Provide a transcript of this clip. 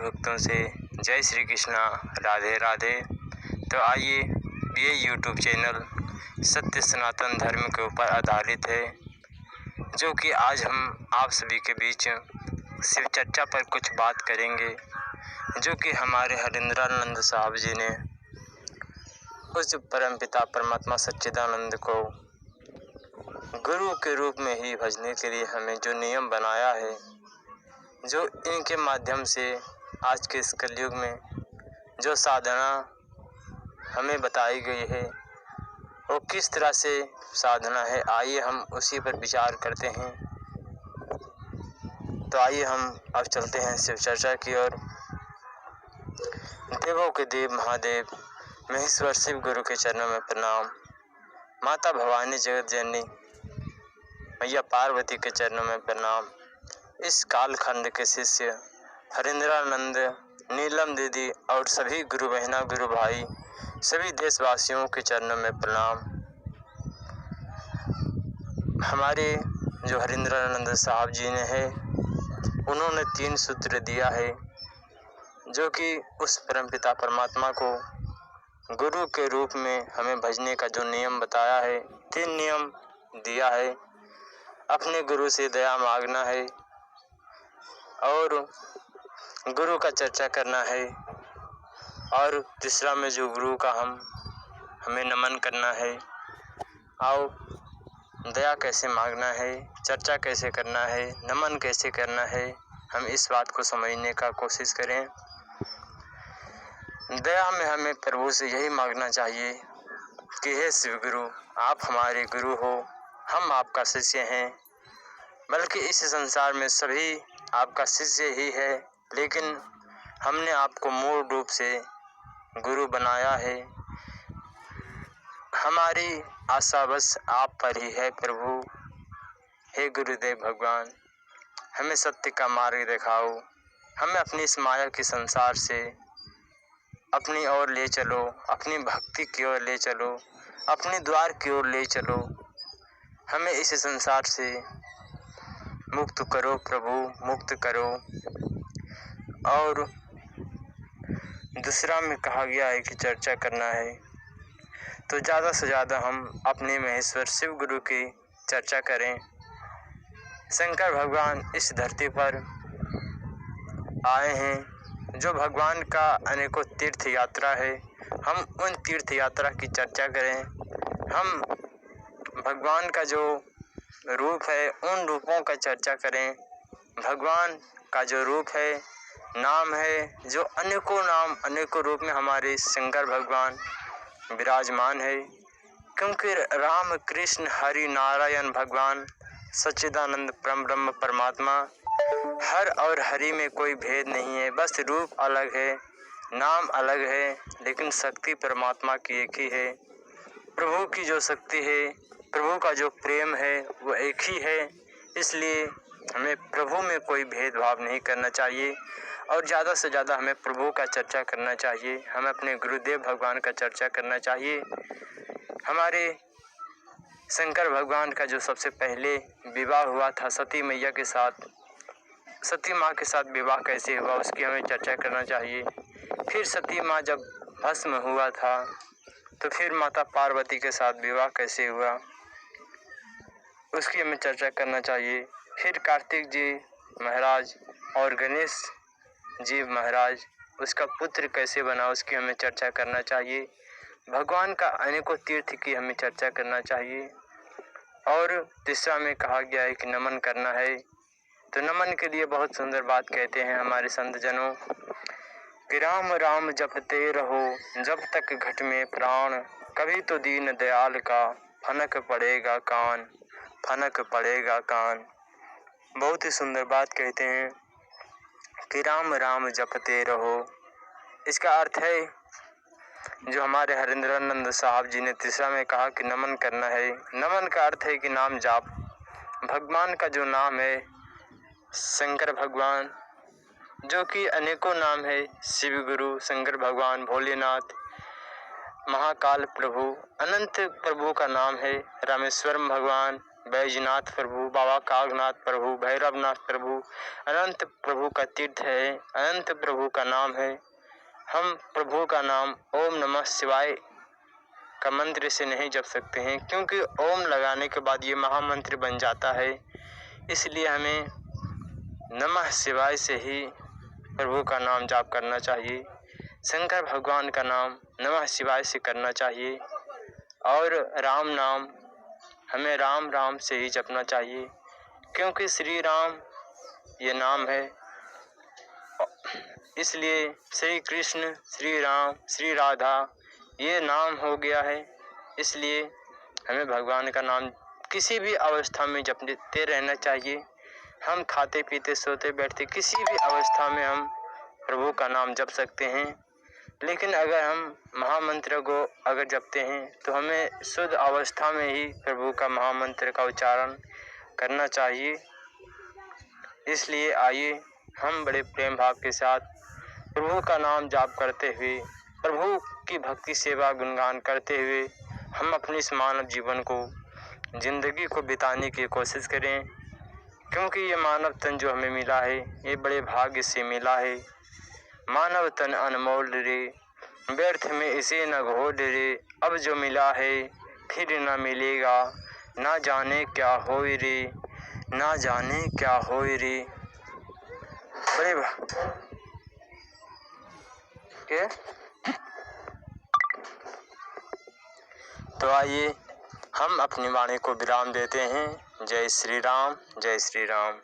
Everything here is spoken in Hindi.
भक्तों से जय श्री कृष्णा, राधे राधे। तो आइए, ये यूट्यूब चैनल सत्य सनातन धर्म के ऊपर आधारित है, जो कि आज हम आप सभी के बीच शिव चर्चा पर कुछ बात करेंगे, जो कि हमारे हरिंद्रानंद साहब जी ने उस परमपिता परमात्मा सच्चिदानंद को गुरु के रूप में ही भजने के लिए हमें जो नियम बनाया है, जो इनके माध्यम से आज के इस कलयुग में जो साधना हमें बताई गई है, वो किस तरह से साधना है, आइए हम उसी पर विचार करते हैं। तो आइए हम अब चलते हैं शिव चर्चा की ओर। देवों के देव महादेव महेश्वर शिव गुरु के चरणों में प्रणाम। माता भवानी जगत जननी मैया पार्वती के चरणों में प्रणाम। इस कालखंड के शिष्य हरिंद्रानंद, नीलम दीदी और सभी गुरु बहना गुरु भाई सभी देशवासियों के चरणों में प्रणाम। हमारे जो हरिंद्रानंद साहब जी ने है, उन्होंने 3 सूत्र दिया है, जो कि उस परमपिता परमात्मा को गुरु के रूप में हमें भजने का जो नियम बताया है, 3 नियम दिया है। अपने गुरु से दया मांगना है और गुरु का चर्चा करना है, और तीसरा में जो गुरु का हमें नमन करना है। आओ, दया कैसे मांगना है, चर्चा कैसे करना है, नमन कैसे करना है, हम इस बात को समझने का कोशिश करें। दया में हमें प्रभु से यही मांगना चाहिए कि हे शिव गुरु, आप हमारे गुरु हो, हम आपका शिष्य हैं। बल्कि इस संसार में सभी आपका शिष्य ही है, लेकिन हमने आपको मूल रूप से गुरु बनाया है। हमारी आशा बस आप पर ही है प्रभु। हे गुरुदेव भगवान, हमें सत्य का मार्ग दिखाओ, हमें अपनी इस माया के संसार से अपनी ओर ले चलो, अपनी भक्ति की ओर ले चलो, अपने द्वार की ओर ले चलो। हमें इस संसार से मुक्त करो प्रभु, मुक्त करो। और दूसरा में कहा गया है कि चर्चा करना है, तो ज़्यादा से ज़्यादा हम अपने महेश्वर शिव गुरु की चर्चा करें। शंकर भगवान इस धरती पर आए हैं, जो भगवान का अनेकों तीर्थ यात्रा है, हम उन तीर्थ यात्रा की चर्चा करें। हम भगवान का जो रूप है, उन रूपों का चर्चा करें। भगवान का जो रूप है, नाम है, जो अनेकों नाम अनेकों रूप में हमारे शंकर भगवान विराजमान है, क्योंकि राम कृष्ण हरि नारायण भगवान सच्चिदानंद परम ब्रह्म परमात्मा, हर और हरि में कोई भेद नहीं है, बस रूप अलग है, नाम अलग है, लेकिन शक्ति परमात्मा की एक ही है। प्रभु की जो शक्ति है, प्रभु का जो प्रेम है, वो एक ही है। इसलिए हमें प्रभु में कोई भेदभाव नहीं करना चाहिए, और ज़्यादा से ज़्यादा हमें प्रभु का चर्चा करना चाहिए, हमें अपने गुरुदेव भगवान का चर्चा करना चाहिए। हमारे शंकर भगवान का जो सबसे पहले विवाह हुआ था सती मैया के साथ, सती माँ के साथ विवाह कैसे हुआ, उसकी हमें चर्चा करना चाहिए। फिर सती माँ जब भस्म हुआ था, तो फिर माता पार्वती के साथ विवाह कैसे हुआ, उसकी हमें चर्चा करना चाहिए। फिर कार्तिक जी महाराज और गणेश जी महाराज, उसका पुत्र कैसे बना, उसकी हमें चर्चा करना चाहिए। भगवान का अनेकों तीर्थ की हमें चर्चा करना चाहिए। और तीसरा में कहा गया है कि नमन करना है, तो नमन के लिए बहुत सुंदर बात कहते हैं हमारे संत जनों कि राम राम जपते रहो जब तक घट में प्राण, कभी तो दीन दयाल का फनक पड़ेगा कान, फनक पड़ेगा कान। बहुत ही सुंदर बात कहते हैं कि राम राम जपते रहो। इसका अर्थ है, जो हमारे हरिंद्रानंद साहब जी ने तीसरा में कहा कि नमन करना है, नमन का अर्थ है कि नाम जाप। भगवान का जो नाम है शंकर भगवान, जो कि अनेकों नाम है, शिव गुरु, शंकर भगवान, भोलेनाथ, महाकाल प्रभु, अनंत प्रभु का नाम है, रामेश्वरम भगवान, बैजनाथ प्रभु, बाबा कागनाथ प्रभु, भैरवनाथ प्रभु, अनंत प्रभु का तीर्थ है, अनंत प्रभु का नाम है। हम प्रभु का नाम ओम नमः शिवाय का मंत्र से नहीं जप सकते हैं, क्योंकि ओम लगाने के बाद ये महामंत्र बन जाता है। इसलिए हमें नमः शिवाय से ही प्रभु का नाम जाप करना चाहिए। शंकर भगवान का नाम नमः शिवाय से करना चाहिए। और राम नाम हमें राम राम से ही जपना चाहिए, क्योंकि श्री राम ये नाम है। इसलिए श्री कृष्ण, श्री राम, श्री राधा ये नाम हो गया है। इसलिए हमें भगवान का नाम किसी भी अवस्था में जपते रहना चाहिए। हम खाते पीते सोते बैठते किसी भी अवस्था में हम प्रभु का नाम जप सकते हैं। लेकिन अगर हम महामंत्र को अगर जपते हैं तो हमें शुद्ध अवस्था में ही प्रभु का महामंत्र का उच्चारण करना चाहिए। इसलिए आइए हम बड़े प्रेम भाव के साथ प्रभु का नाम जाप करते हुए, प्रभु की भक्ति सेवा गुणगान करते हुए हम अपने इस मानव जीवन को, जिंदगी को बिताने की कोशिश करें। क्योंकि ये मानव तन जो हमें मिला है ये बड़े भाग्य से मिला है। मानव तन अनमोल रे, व्यर्थ में इसे न घोल रे। अब जो मिला है फिर न मिलेगा, ना जाने क्या होए रे, ना जाने क्या होए रे। बड़े के तो आइए हम अपनी वाणी को विराम देते हैं। जय श्री राम, जय श्री राम।